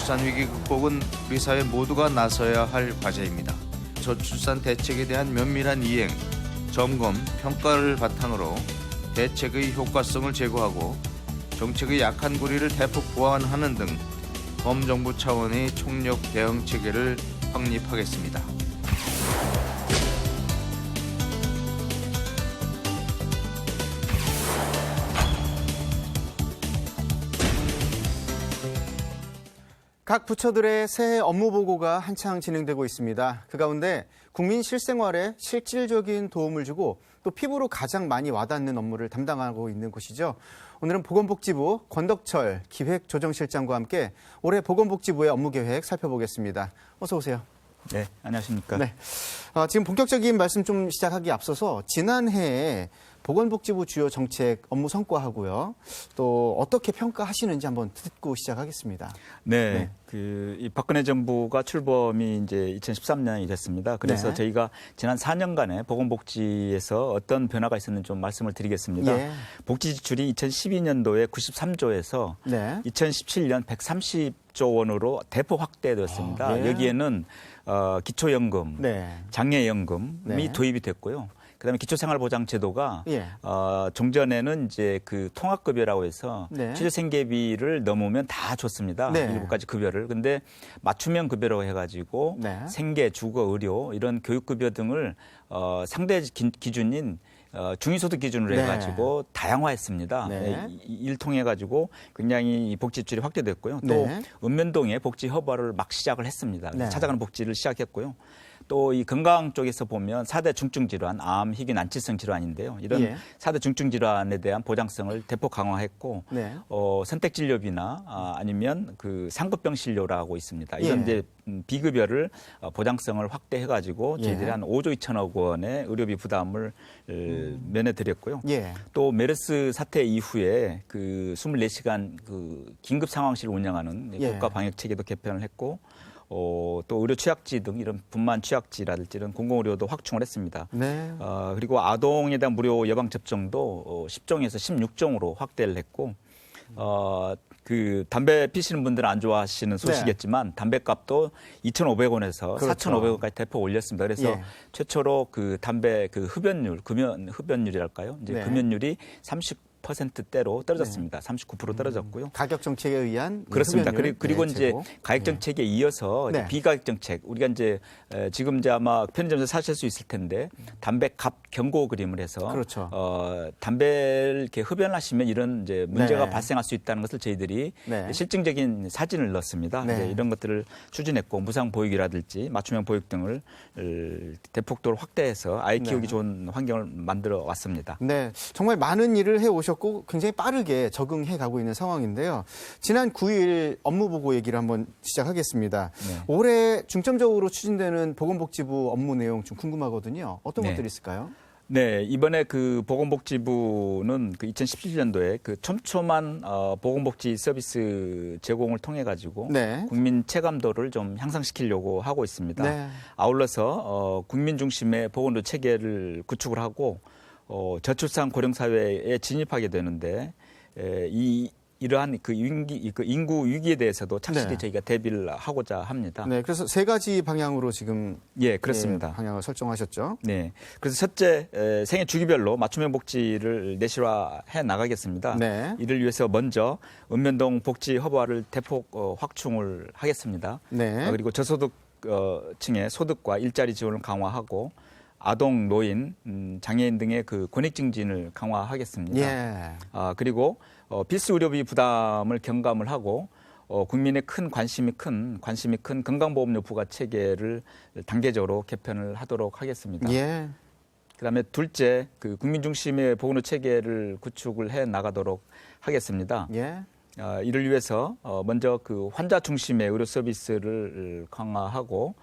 저출산 위기 극복은 우리 사회 모두가 나서야 할 과제입니다. 저출산 대책에 대한 면밀한 이행, 점검, 평가를 바탕으로 대책의 효과성을 제고하고 정책의 약한 고리를 대폭 보완하는 등 범정부 차원의 총력 대응 체계를 확립하겠습니다. 각 부처들의 새해 업무 보고가 한창 진행되고 있습니다. 그 가운데 국민 실생활에 실질적인 도움을 주고 또 피부로 가장 많이 와닿는 업무를 담당하고 있는 곳이죠. 오늘은 보건복지부 권덕철 기획조정실장과 함께 올해 보건복지부의 업무 계획 살펴보겠습니다. 어서 오세요. 네, 안녕하십니까. 네, 지금 본격적인 말씀 좀 시작하기 앞서서 지난해에 보건복지부 주요 정책 업무 성과하고요. 또 어떻게 평가하시는지 한번 듣고 시작하겠습니다. 네, 이 박근혜 정부가 출범이 이제 2013년이 됐습니다. 그래서 저희가 지난 4년간의 보건복지에서 어떤 변화가 있었는지 좀 말씀을 드리겠습니다. 복지 지출이 2012년도에 93조에서 2017년 130조 원으로 대폭 확대되었습니다. 여기에는 기초연금, 장애연금이 도입이 됐고요. 그다음에 기초생활보장제도가 종전에는 이제 그 통합급여라고 해서 취재생계비를 넘으면 다 줬습니다. 일곱 가지 급여를. 근데 맞춤형 급여라고 해가지고 생계, 주거, 의료 이런 교육급여 등을 상대 기준인 중위소득 기준으로 해가지고 다양화했습니다. 이를 통해 가지고 굉장히 이 복지 지출이 확대됐고요. 또 읍면동에 복지 허브를 막 시작을 했습니다. 찾아가는 복지를 시작했고요. 또 이 건강 쪽에서 보면 4대 중증 질환, 암, 희귀, 난치성 질환인데요. 이런 4대 중증 질환에 대한 보장성을 대폭 강화했고 선택 진료비나 아니면 그 상급병 진료라고 있습니다. 이런 이제 비급여를 보장성을 확대해 가지고 저희들이 한 5조 2천억 원의 의료비 부담을 면해 드렸고요. 또 메르스 사태 이후에 그 24시간 그 긴급 상황실 운영하는 국가 방역 체계도 개편을 했고 또 의료 취약지 등 이런 분만 취약지라든지 이런 공공의료도 확충을 했습니다. 그리고 아동에 대한 무료 예방 접종도 10종에서 16종으로 확대를 했고 그 담배 피시는 분들은 안 좋아하시는 소식이겠지만 담배값도 2,500원에서 4,500원까지 대폭 올렸습니다. 그래서 최초로 그 담배 그 흡연율이랄까요? 이제 금연율이 30%대로 떨어졌습니다. 39% 떨어졌고요. 가격 정책에 의한 그렇습니다. 흡연율, 그리고 이제 가격 정책에 이어서 비가격 정책 우리가 이제 지금 이제 아마 편의점에서 사실 수 있을 텐데 담배 값 경고 그림을 해서 담배를 이렇게 흡연하시면 이런 이제 문제가 발생할 수 있다는 것을 저희들이 실증적인 사진을 넣었습니다. 이제 이런 것들을 추진했고 무상 보육이라든지 맞춤형 보육 등을 대폭도로 확대해서 아이 키우기 좋은 환경을 만들어 왔습니다. 네, 정말 많은 일을 해 오셨고 굉장히 빠르게 적응해 가고 있는 상황인데요. 지난 9일 업무 보고 얘기를 한번 시작하겠습니다. 올해 중점적으로 추진되는 보건복지부 업무 내용 좀 궁금하거든요. 어떤 것들이 있을까요? 네, 이번에 그 보건복지부는 그 2017년도에 그 촘촘한 보건복지 서비스 제공을 통해 가지고 국민 체감도를 좀 향상시키려고 하고 있습니다. 아울러서 국민 중심의 보건의료 체계를 구축을 하고 저출산 고령 사회에 진입하게 되는데 이러한 그 인구 위기에 대해서도 착실히 저희가 대비를 하고자 합니다. 그래서 3가지 방향으로 지금 그렇습니다. 방향을 설정하셨죠. 그래서 첫째 생애 주기별로 맞춤형 복지를 내실화해 나가겠습니다. 이를 위해서 먼저 읍면동 복지 허브화를 대폭 확충을 하겠습니다. 그리고 저소득층의 소득과 일자리 지원을 강화하고 아동, 노인, 장애인 등의 그 권익 증진을 강화하겠습니다. 그리고 필수 의료비 부담을 경감을 하고 국민의 관심이 큰 건강보험료 부과 체계를 단계적으로 개편을 하도록 하겠습니다. 그다음에 둘째, 그 국민 중심의 보건의료 체계를 구축을 해 나가도록 하겠습니다. 이를 위해서 먼저 그 환자 중심의 의료 서비스를 강화하고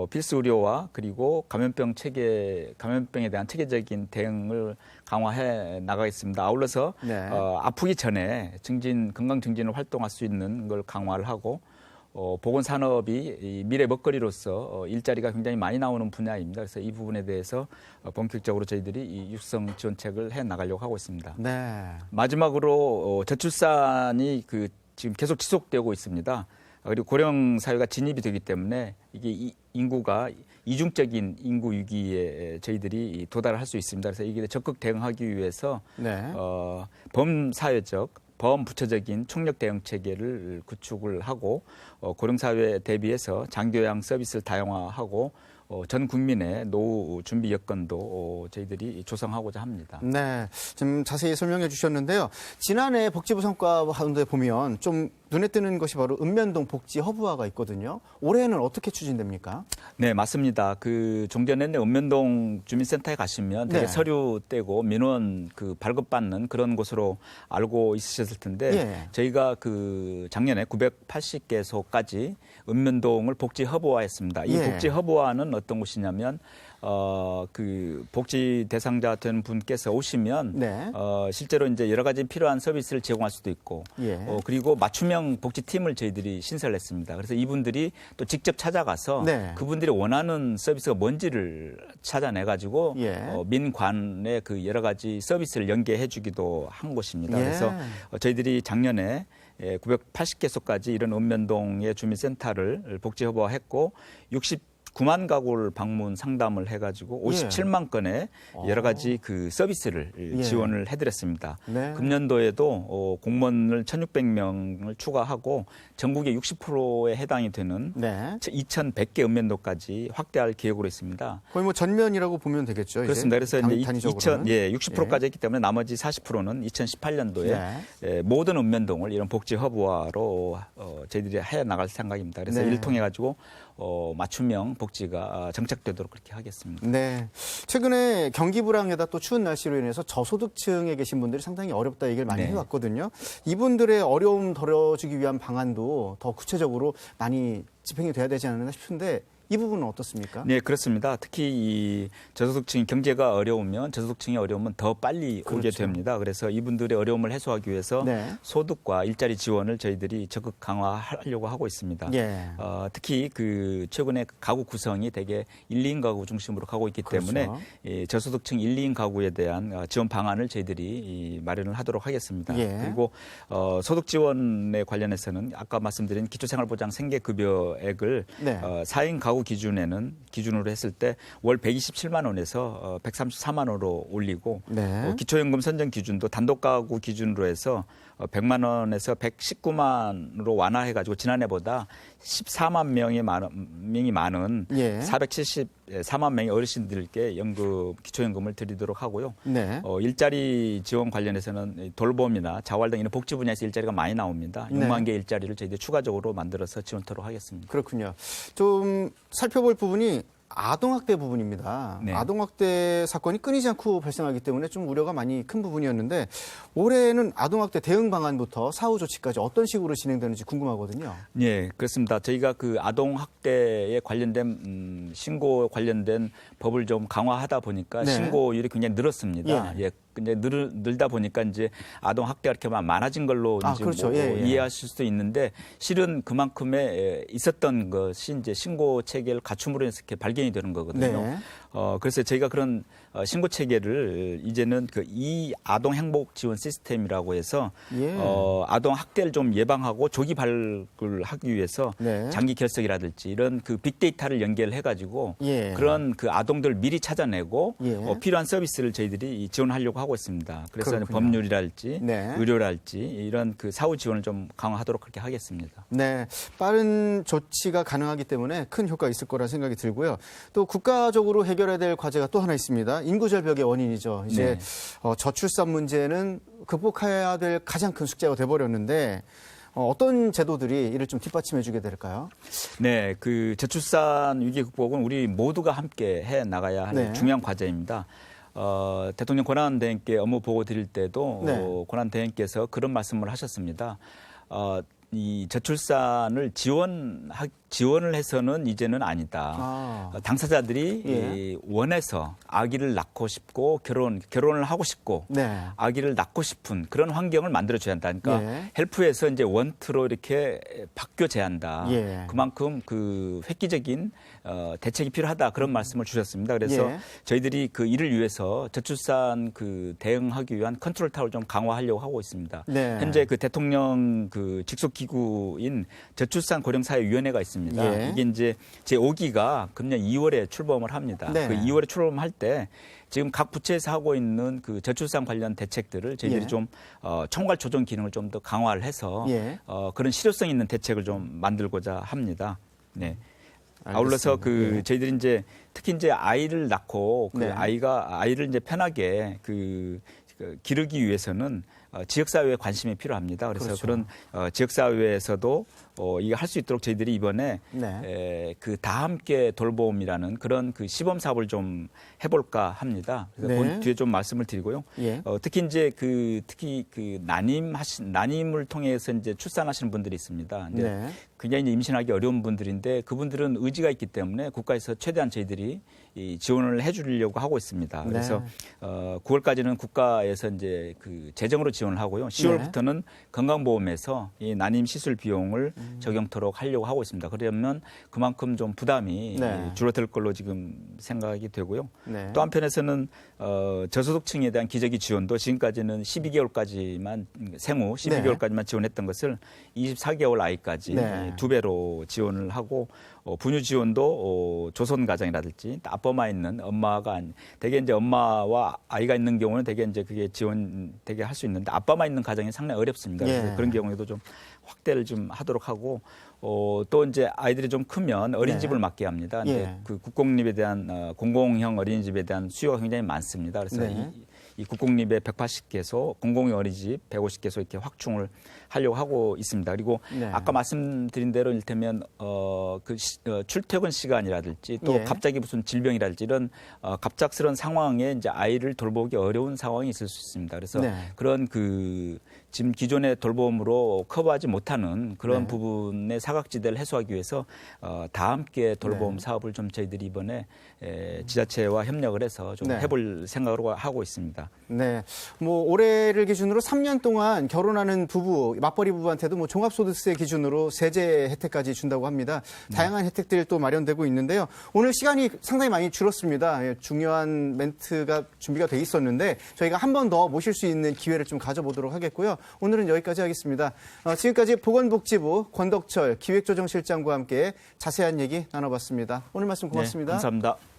필수 의료와 그리고 감염병에 대한 체계적인 대응을 강화해 나가겠습니다. 아울러서 아프기 전에 건강 증진을 활동할 수 있는 걸 강화를 하고 보건산업이 미래 먹거리로서 일자리가 굉장히 많이 나오는 분야입니다. 그래서 이 부분에 대해서 본격적으로 저희들이 이 육성 지원책을 해 나가려고 하고 있습니다. 마지막으로 저출산이 지금 계속 지속되고 있습니다. 그리고 고령 사회가 진입이 되기 때문에 이게 인구가 이중적인 인구 위기에 저희들이 도달할 수 있습니다. 그래서 이게 적극 대응하기 위해서 네. 범사회적 범부처적인 총력 대응 체계를 구축을 하고 고령 사회에 대비해서 장교양 서비스를 다양화하고 전 국민의 노후 준비 여건도 저희들이 조성하고자 합니다. 네, 좀 자세히 설명해 주셨는데요. 지난해 복지부 성과 가운데 보면 좀 눈에 띄는 것이 바로 읍면동 복지 허브화가 있거든요. 올해는 어떻게 추진됩니까? 네, 맞습니다. 그 종전에 읍면동 주민센터에 가시면 되게 네. 서류 떼고 민원 그 발급받는 그런 곳으로 알고 있으셨을 텐데 예. 저희가 그 작년에 980개소까지 읍면동을 복지 허브화했습니다. 이 예. 복지 허브화는 어떤 곳이냐면 그 복지 대상자 된 분께서 오시면 네. 실제로 이제 여러 가지 필요한 서비스를 제공할 수도 있고 예. 그리고 맞춤형 복지팀을 저희들이 신설을 했습니다. 그래서 이분들이 또 직접 찾아가서 네. 그분들이 원하는 서비스가 뭔지를 찾아내 가지고 예. 민관의 그 여러 가지 서비스를 연계해 주기도 한 곳입니다. 예. 그래서 저희들이 작년에 980개소까지 이런 읍면동의 주민센터를 복지 허브화했고 69만 가구를 방문 상담을 해가지고 57만 건의 여러 가지 그 서비스를 예. 지원을 해드렸습니다. 네. 금년도에도 공무원을 1,600명을 추가하고 전국의 60%에 해당이 되는 네. 2,100개 읍면도까지 확대할 계획으로 있습니다. 거의 뭐 전면이라고 보면 되겠죠. 그렇습니다. 그래서 이제 단위적으로는. 60%까지 했기 때문에 나머지 40%는 2018년도에 네. 모든 읍면동을 이런 복지 허브화로 저희들이 해 나갈 생각입니다. 그래서 네. 이를 통해 가지고 맞춤형 복지가 정착되도록 그렇게 하겠습니다. 네. 최근에 경기 불황에다 또 추운 날씨로 인해서 저소득층에 계신 분들이 상당히 어렵다 얘기를 많이 네. 해왔거든요. 이분들의 어려움 덜어주기 위한 방안도 더 구체적으로 많이 집행이 돼야 되지 않나 싶은데 이 부분은 어떻습니까? 네, 그렇습니다. 특히 이 저소득층이 경제가 어려우면 저소득층이 어려우면 더 빨리 오게 그렇죠. 됩니다. 그래서 이분들의 어려움을 해소하기 위해서 네. 소득과 일자리 지원을 저희들이 적극 강화하려고 하고 있습니다. 예. 특히 그 최근에 가구 구성이 되게 1, 2인 가구 중심으로 가고 있기 때문에 그렇죠. 이 저소득층 1, 2인 가구에 대한 지원 방안을 저희들이 마련을 하도록 하겠습니다. 예. 그리고 소득 지원에 관련해서는 아까 말씀드린 기초생활보장 생계급여액을 네. 4인 가구 기준으로 했을 때 월 127만 원에서 134만 원으로 올리고 네. 기초연금 선정 기준도 단독 가구 기준으로 해서 100만 원에서 119만으로 완화해가지고 지난해보다 14만 명이 많은 예. 474만 명의 어르신들께 기초연금을 드리도록 하고요. 네. 일자리 지원 관련해서는 돌봄이나 자활 등 이런 복지 분야에서 일자리가 많이 나옵니다. 네. 6만 개 일자리를 저희들이 추가적으로 만들어서 지원토록 하겠습니다. 그렇군요. 좀 살펴볼 부분이 아동학대 부분입니다. 네. 아동학대 사건이 끊이지 않고 발생하기 때문에 좀 우려가 많이 큰 부분이었는데 올해는 아동학대 대응 방안부터 사후 조치까지 어떤 식으로 진행되는지 궁금하거든요. 네, 그렇습니다. 저희가 그 아동학대에 관련된 신고 관련된 법을 좀 강화하다 보니까 네. 신고율이 굉장히 늘었습니다. 예. 근데 늘다 보니까 이제 아동 학대가 이렇게 많아진 걸로 이제 그렇죠. 뭐 예, 예. 이해하실 수도 있는데 실은 그만큼의 있었던 것이 이제 신고 체계를 갖춤으로 해서 이렇게 발견이 되는 거거든요. 네. 그래서 저희가 그런 신고 체계를 이제는 그 이 아동 행복 지원 시스템이라고 해서 예. 아동 학대를 좀 예방하고 조기 발굴을 하기 위해서 네. 장기 결석이라든지 이런 그 빅데이터를 연결해 가지고 예. 그런 그 아동들 미리 찾아내고 예. 필요한 서비스를 저희들이 지원하려고 하고 있습니다. 그래서 그렇군요. 법률이랄지 네. 의료랄지 이런 그 사후 지원을 좀 강화하도록 그렇게 하겠습니다. 네, 빠른 조치가 가능하기 때문에 큰 효과가 있을 거라 생각이 들고요. 또 국가적으로 해결해야 될 과제가 또 하나 있습니다. 인구 절벽의 원인이죠. 이제 네. 저출산 문제는 극복해야 될 가장 큰 숙제가 돼버렸는데 어떤 제도들이 이를 좀 뒷받침해주게 될까요? 네, 그 저출산 위기 극복은 우리 모두가 함께 해 나가야 할 네. 중요한 과제입니다. 대통령 권한대행께 업무 보고 드릴 때도 네. 권한대행께서 그런 말씀을 하셨습니다. 이 저출산을 지원을 해서는 이제는 아니다. 당사자들이 예. 원해서 아기를 낳고 싶고 결혼을 하고 싶고 네. 아기를 낳고 싶은 그런 환경을 만들어줘야 한다. 그러니까 예. 헬프에서 이제 원투로 이렇게 바뀌어져야 한다. 예. 그만큼 그 획기적인 대책이 필요하다. 그런 말씀을 주셨습니다. 그래서 예. 저희들이 그 이를 위해서 저출산 그 대응하기 위한 컨트롤 타워를 좀 강화하려고 하고 있습니다. 네. 현재 그 대통령 그 직속 기구인 저출산 고령사회위원회가 있습니다. 예. 이게 이제 제 5기가 금년 2월에 출범을 합니다. 네. 그 2월에 출범할 때 지금 각 부처에서 하고 있는 그 저출산 관련 대책들을 저희들이 예. 좀 총괄 조정 기능을 좀 더 강화를 해서 예. 그런 실효성 있는 대책을 좀 만들고자 합니다. 네. 아울러서 알겠습니다. 그 예. 저희들이 이제 특히 이제 아이를 낳고 그 네. 아이를 이제 편하게 그 기르기 위해서는 지역사회에 관심이 필요합니다. 그래서 그렇죠. 그런 지역사회에서도 이거 할 수 있도록 저희들이 이번에 네. 그 다 함께 돌봄이라는 그런 그 시범 사업을 좀 해볼까 합니다. 그래서 네. 뒤에 좀 말씀을 드리고요. 예. 특히 이제 특히 그 난임을 통해서 이제 출산하시는 분들이 있습니다. 이제 네. 굉장히 이제 임신하기 어려운 분들인데 그분들은 의지가 있기 때문에 국가에서 최대한 저희들이 이 지원을 해주려고 하고 있습니다. 그래서 네. 9월까지는 국가에서 이제 그 재정으로 지원을 하고요. 10월부터는 건강보험에서 이 난임 시술 비용을 적용토록 하려고 하고 있습니다. 그러면 그만큼 좀 부담이 네. 줄어들 걸로 지금 생각이 되고요. 네. 또 한편에서는 저소득층에 대한 기저귀 지원도 지금까지는 12개월까지만 생후 12개월까지만 지원했던 것을 24개월 아이까지 네. 2배로 지원을 하고 분유 지원도 조선 가정이라든지 아빠만 있는 엄마가 대개 이제 엄마와 아이가 있는 경우는 대개 이제 그게 지원 되게 할 수 있는데 아빠만 있는 가정이 상당히 어렵습니다. 그래서 예. 그런 경우에도 좀 확대를 좀 하도록 하고 또 이제 아이들이 좀 크면 어린이집을 네. 맡게 합니다. 근데 예. 그 국공립에 대한 공공형 어린이집에 대한 수요가 굉장히 많습니다. 그래서 네. 이 국공립에 180개소, 공공형 어린이집 150개소 이렇게 확충을 하려고 하고 있습니다. 그리고 네. 아까 말씀드린 대로 이를테면 출퇴근 시간이라든지 또 예. 갑자기 무슨 질병이라든지 이런 갑작스러운 상황에 이제 아이를 돌보기 어려운 상황이 있을 수 있습니다. 그래서 네. 그런 지금 기존의 돌봄으로 커버하지 못하는 그런 네. 부분의 사각지대를 해소하기 위해서 다 함께 돌봄 네. 사업을 좀 저희들이 이번에 지자체와 협력을 해서 좀 네. 해볼 생각으로 하고 있습니다. 네. 뭐 올해를 기준으로 3년 동안 결혼하는 부부, 맞벌이 부부한테도 뭐 종합소득세 기준으로 세제 혜택까지 준다고 합니다. 다양한 혜택들이 또 마련되고 있는데요. 오늘 시간이 상당히 많이 줄었습니다. 예, 중요한 멘트가 준비가 돼 있었는데 저희가 한 번 더 모실 수 있는 기회를 좀 가져보도록 하겠고요. 오늘은 여기까지 하겠습니다. 지금까지 보건복지부 권덕철 기획조정실장과 함께 자세한 얘기 나눠봤습니다. 오늘 말씀 고맙습니다. 네, 감사합니다.